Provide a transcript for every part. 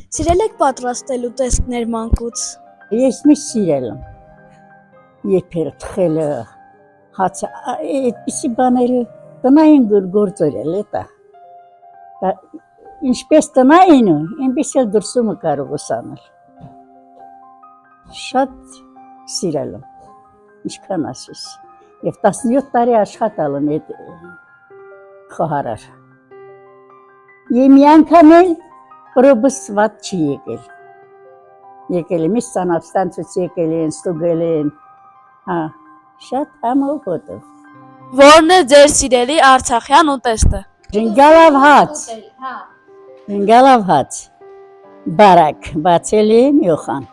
Սիրել եք պատրաստել ուտեստներ մանկուց։ Ես միշտ սիրել եմ։ Եփել, թխել, հացը, այդպիսի բաները տնային գործեր էլ է դա։ Ինչպես տնային ու, այնպես էլ դրսումը կարող ես անել։ Շատ սիրել եմ, ինչքան ասես։ Եվ 17 տարի աշխատալ եմ այդ խոհարար։ Եվ մի անգամ էլ պրոբս վատ չի եկել։ Եկել եմ, իս ծանապստանցուց եկել են, ստուգել են, շատ համով հոտով։ Որն է ձեր սիրելի արցախյան ուտեստը։ Ժենգալավ հաց, բարակ, բացել եմ յոխան։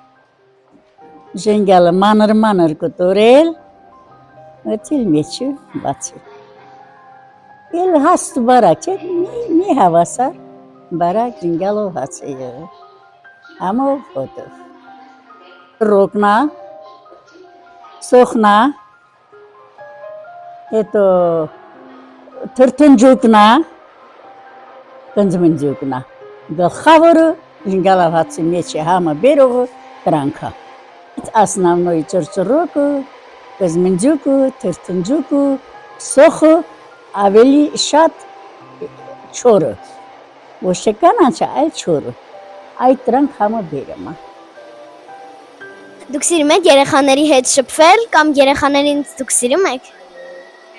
Ժենգալը մանր կտորել, өտել մեջը բացել։ Էլ հաստ ու բարակ չէ, մի հավասար, բարակ ժենգալով հաց է եղել, համով հոտով։ Ռոկնա, սոխնա, հետո թրթնջուկնա, կնձմնջուկնա, գլխավորը ժենգալով հացի մեջ է համը բերողը տրանքա։ Основной ճրճրոկը, կզմնջուկը, թրթնջուկը, սոխը, ավելի շատ չորը, ոչ թե կանաչը, այլ չորը, այդ տրանք համը բերում է։ Դուք սիրում եք երեխաների հետ շփվել կամ երեխաներին դուք սիրում եք։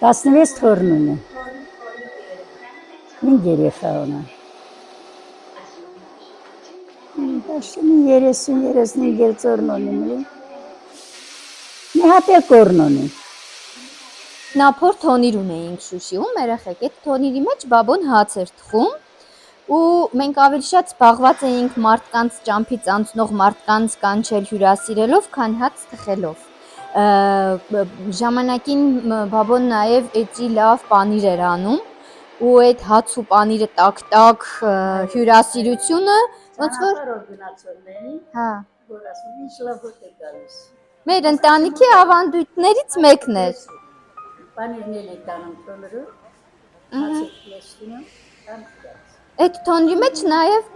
16 թորն ունեմ։ 5 երեխա ունեմ։ 30-35 ծորն ունեմ։ Մի հատ էլ կորն ունեմ։ Նափոր թոնիր ունեինք Շուշիում, երեխեք, այդ թոնիրի մեջ բաբոն հաց էր թխում ու մենք ավելի շատ զբաղված էինք մարդկանց ճամփից անցնող մարդկանց կանչել հյուրասիրելով, քան հաց թխելով։ Ժամանակին բաբոն նաև էջի լավ պանիր էր անում ու այդ հաց ու պանիրը տակ հյուրասիրությունը ոնց որ հա որ ասում ինչ լավ հոտ է գալիս։ Մեր ընտանիքի ավանդույթներից մեկն էր։ Պանիրն է տանում թոնրը, հացը լեշտինում, Այդ թոնրի մեջ նաև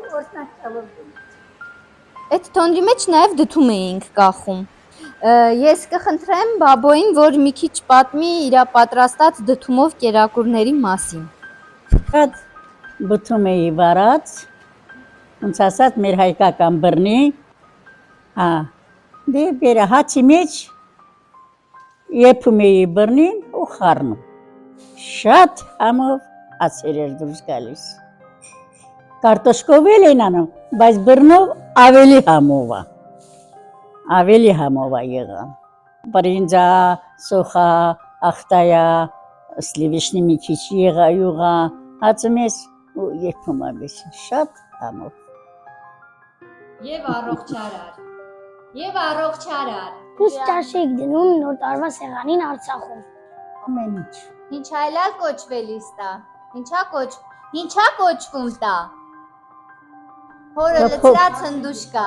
Այդ թոնրի մեջ նաև դդում էինք կախում։ Ես կխնդրեմ բաբոին, որ մի քիչ պատմի իր պատրաստած դդումով կերակուրների մասին։ Շատ բթում էի վարած, ոնց ասած մեր հայկական բռնի, դե բերը հացի մեջ եփում էի բռնին ու խառնում։ Շատ համով հացեր էր դուրս գալիս։ Կարտոշկով էլ են անում, բայց բռնով ավելի համով է եղան։ Բրինձա, սոխա, ախտայա, սլիվիշնի մի քիչ յուղա, հացը մեզ ու եփում է շատ համով։ Եվ առողջարար։ Ինչ ճաշ եք դնում նոր տարվա սեղանին Արցախում։ Ամեն ինչ։ Ինչ այլալ կոչվելիս տա։ Ինչա կոչվում տա։ Հորը լծրած հնդուշկա։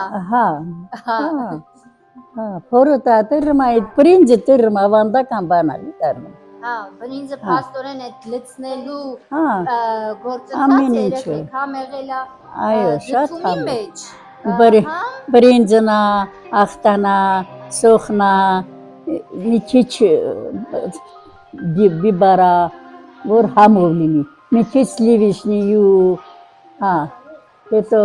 Փորը տա տերում այդ բրինձը տերում ավանդական բան է դառնում։ Բրինձը փաստորեն այդ լցնելու գործընթացը ամեն ինչը։ երեխեք համ եղելա Այո, շատ դդումի համով։ մեջ։ Բրինձնա, ախտանա, սոխնա, մի քիչ բիբարա, որ համով լինի, մի քիչ սլիվիշնիու, հետո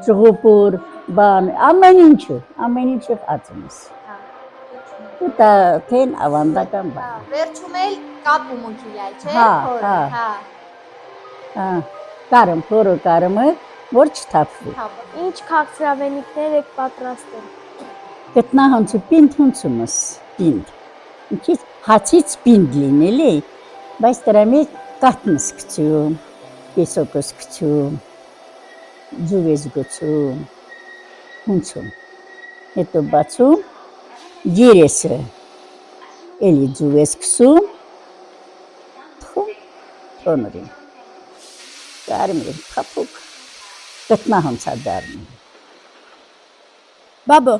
ճղուպուր, բան, ամեն ինչը հացում ես։ Ու դա թեն ավանդական բան։ Վերջում էլ կապում ու քիլայ, չէ՞։ Կարում, փորը կարում է, որ չթափվի։ Ինչ քաղցրավենիքներ եք պատրաստել։ Գտնահանցու պինդ հունցումս, պինդ։ Ինչ հացից պինդ լինել է, բայց դրա մեջ կատնս գցում, կեսոկոս գցում, ձուվ ես գցում, հունցում։ Հետո բացում, երեսը, էլի ձուվ ես գցում, թխում, թոնրին։ Կարմիր, փափուկ, գտնահանցա դառնում։ Բաբո,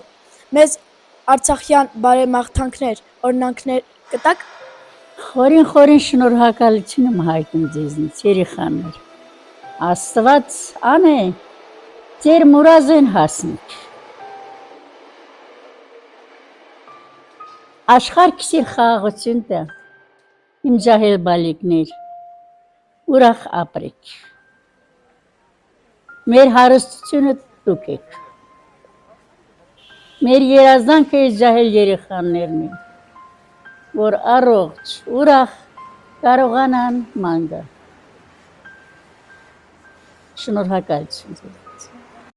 մեզ արցախյան բարեմաղթանքներ, օրհնանքներ կտակ։ Խորին շնորհակալություն եմ հայտնում ձեզնից, երեխաներ։ Աստված անե, Ձեր մուրազեն հասնիք։ Աշխարհ քսիր խաղաղություն տա։ Իմ ջահել բալիկներ, ուրախ ապրեք։ Մեր հարստությունը դուք եք։ Մեր երազանքը ջահել երեխաներն են, որ առողջ, ուրախ կարողանան ման գալ։ Շնորհակալություն ձեզ։